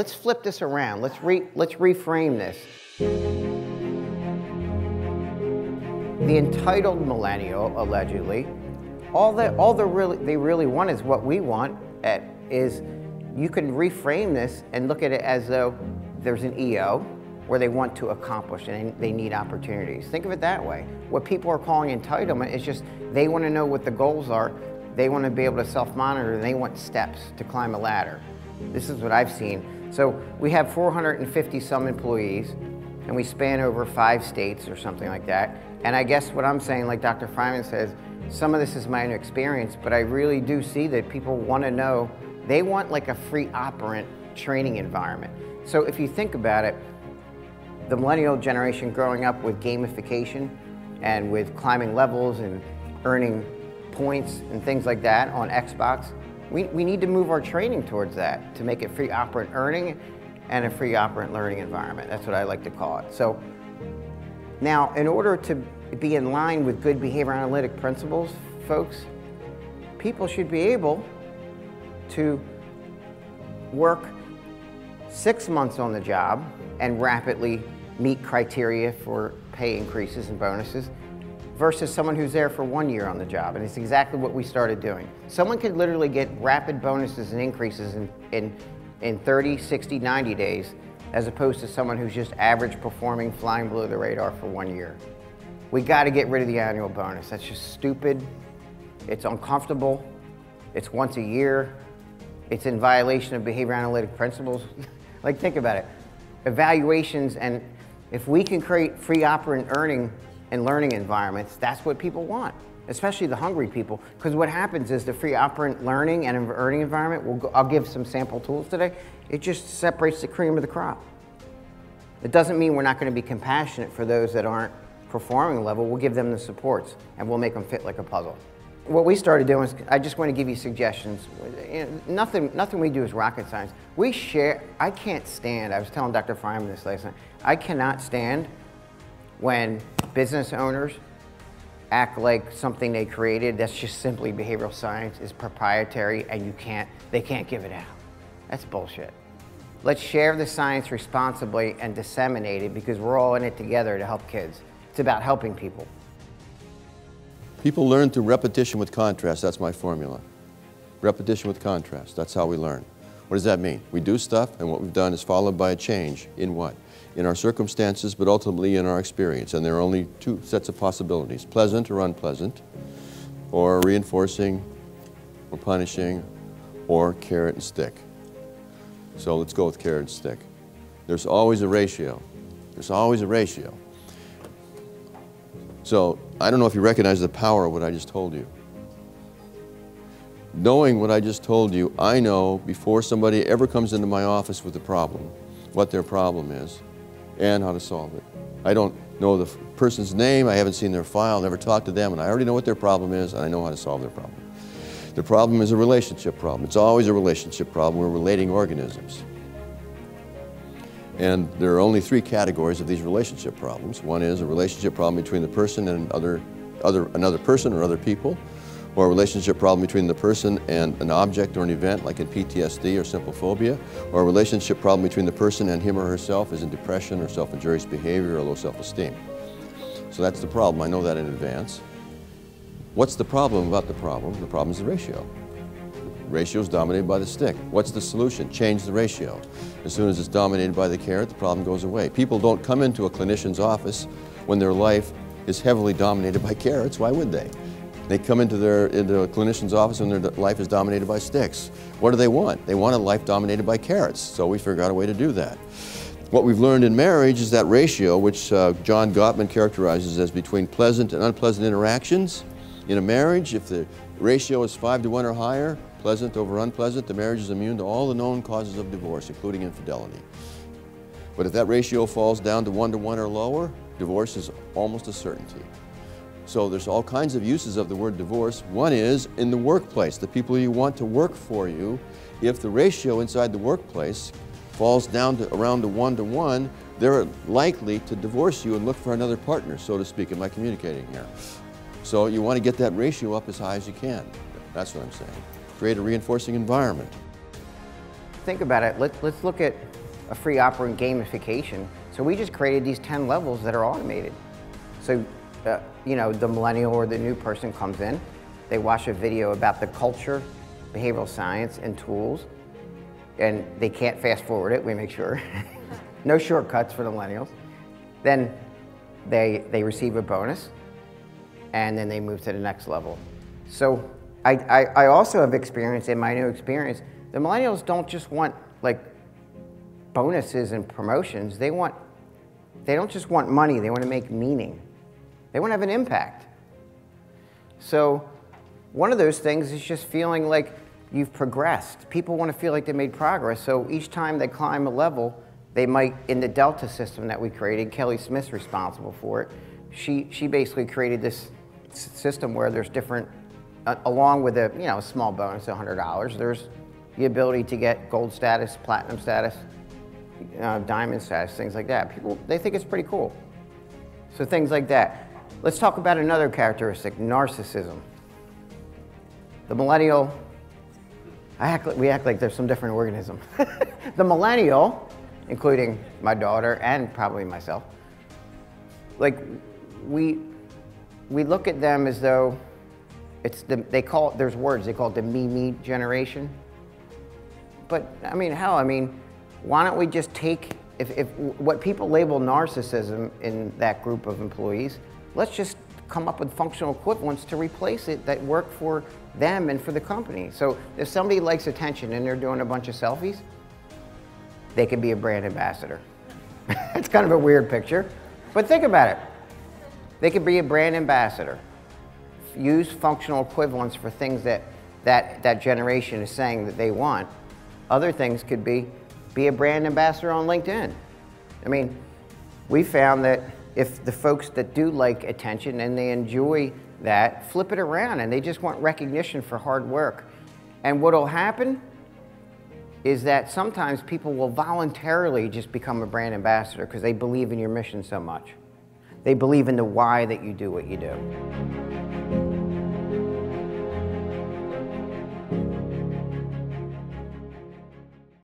Let's flip this around. Let's reframe this. The entitled millennial, allegedly, all they really want is what we want. Is you can reframe this and look at it as though there's an EO where they want to accomplish and they need opportunities. Think of it that way. What people are calling entitlement is just they want to know what the goals are. They want to be able to self-monitor, and they want steps to climb a ladder. This is what I've seen. So we have 450 some employees, and we span over 5 states or something like that. And I guess what I'm saying, like Dr. Friman says, some of this is my own experience, but I really do see that people want to know, they want like a free operant training environment. So if you think about it, the millennial generation growing up with gamification and with climbing levels and earning points and things like that on Xbox, we need to move our training towards that to make it free operant earning and a free operant learning environment. That's what I like to call it. So now, in order to be in line with good behavior analytic principles, folks, people should be able to work 6 months on the job and rapidly meet criteria for pay increases and bonuses versus someone who's there for 1 year on the job. And it's exactly what we started doing. Someone could literally get rapid bonuses and increases in 30, 60, 90 days, as opposed to someone who's just average performing, flying below the radar for 1 year. We got to get rid of the annual bonus. That's just stupid. It's uncomfortable. It's once a year. It's in violation of behavior analytic principles. Like, think about it. Evaluations, and if we can create free operant earning and learning environments, that's what people want, especially the hungry people. Because what happens is the free operant learning and earning environment, I'll give some sample tools today, it just separates the cream of the crop. It doesn't mean we're not going to be compassionate for those that aren't performing level. We'll give them the supports and we'll make them fit like a puzzle. What we started doing is, I just want to give you suggestions. You know, nothing we do is rocket science. We share, I can't stand, I was telling Dr. Friman this last night, I cannot stand when business owners act like something they created that's just simply behavioral science is proprietary and they can't give it out. That's bullshit. Let's share the science responsibly and disseminate it, because we're all in it together to help kids. It's about helping people. People learn through repetition with contrast. That's my formula. Repetition with contrast. That's how we learn. What does that mean? We do stuff, and what we've done is followed by a change in what? In our circumstances, but ultimately in our experience. And there are only 2 sets of possibilities: pleasant or unpleasant, or reinforcing or punishing, or carrot and stick. So let's go with carrot and stick. There's always a ratio. There's always a ratio. So I don't know if you recognize the power of what I just told you. Knowing what I just told you, I know before somebody ever comes into my office with a problem, what their problem is and how to solve it. I don't know the person's name, I haven't seen their file, never talked to them, and I already know what their problem is, and I know how to solve their problem. The problem is a relationship problem. It's always a relationship problem. We're relating organisms. And there are only 3 categories of these relationship problems. One is a relationship problem between the person and another person or other people, or a relationship problem between the person and an object or an event, like in PTSD or simple phobia, or a relationship problem between the person and him or herself, as in depression or self-injurious behavior or low self-esteem. So that's the problem. I know that in advance. What's the problem about the problem? The problem is the ratio. The ratio is dominated by the stick. What's the solution? Change the ratio. As soon as it's dominated by the carrot, the problem goes away. People don't come into a clinician's office when their life is heavily dominated by carrots. Why would they? They come into a clinician's office when their life is dominated by sticks. What do they want? They want a life dominated by carrots. So we figured out a way to do that. What we've learned in marriage is that ratio, which John Gottman characterizes as between pleasant and unpleasant interactions. In a marriage, if the ratio is 5 to 1 or higher, pleasant over unpleasant, the marriage is immune to all the known causes of divorce, including infidelity. But if that ratio falls down to 1 to 1 or lower, divorce is almost a certainty. So there's all kinds of uses of the word divorce. One is in the workplace, the people you want to work for you. If the ratio inside the workplace falls down to around 1 to 1, they're likely to divorce you and look for another partner, so to speak. Am I communicating here? So you want to get that ratio up as high as you can. That's what I'm saying. Create a reinforcing environment. think about it, let's look at a free operant gamification. So we just created these 10 levels that are automated. So, you know, the millennial or the new person comes in, they watch a video about the culture, behavioral science, and tools, and they can't fast forward it, we make sure. No shortcuts for the millennials. Then they receive a bonus, and then they move to the next level. So I also have experience, in my new experience, the millennials don't just want like bonuses and promotions. They don't just want money, they want to make meaning. They want to have an impact. So one of those things is just feeling like you've progressed. People want to feel like they made progress. So each time they climb a level, they might, in the Delta system that we created, Kelly Smith's responsible for it, she basically created this system where there's different, along with a, you know, a small bonus, $100, there's the ability to get gold status, platinum status, diamond status, things like that. People, they think it's pretty cool. So things like that. Let's talk about another characteristic, narcissism. The millennial, we act like there's some different organism. The millennial, including my daughter and probably myself, like we look at them as though it's there's words, they call it the me generation. But I mean, hell, I mean, why don't we just take, if what people label narcissism in that group of employees, let's just come up with functional equivalents to replace it that work for them and for the company. So if somebody likes attention and they're doing a bunch of selfies, they could be a brand ambassador. It's kind of a weird picture, but think about it. They could be a brand ambassador. Use functional equivalents for things that generation is saying that they want. Other things could be a brand ambassador on LinkedIn. I mean, we found that if the folks that do like attention and they enjoy that, flip it around and they just want recognition for hard work. And what'll happen is that sometimes people will voluntarily just become a brand ambassador because they believe in your mission so much. They believe in the why that you do what you do.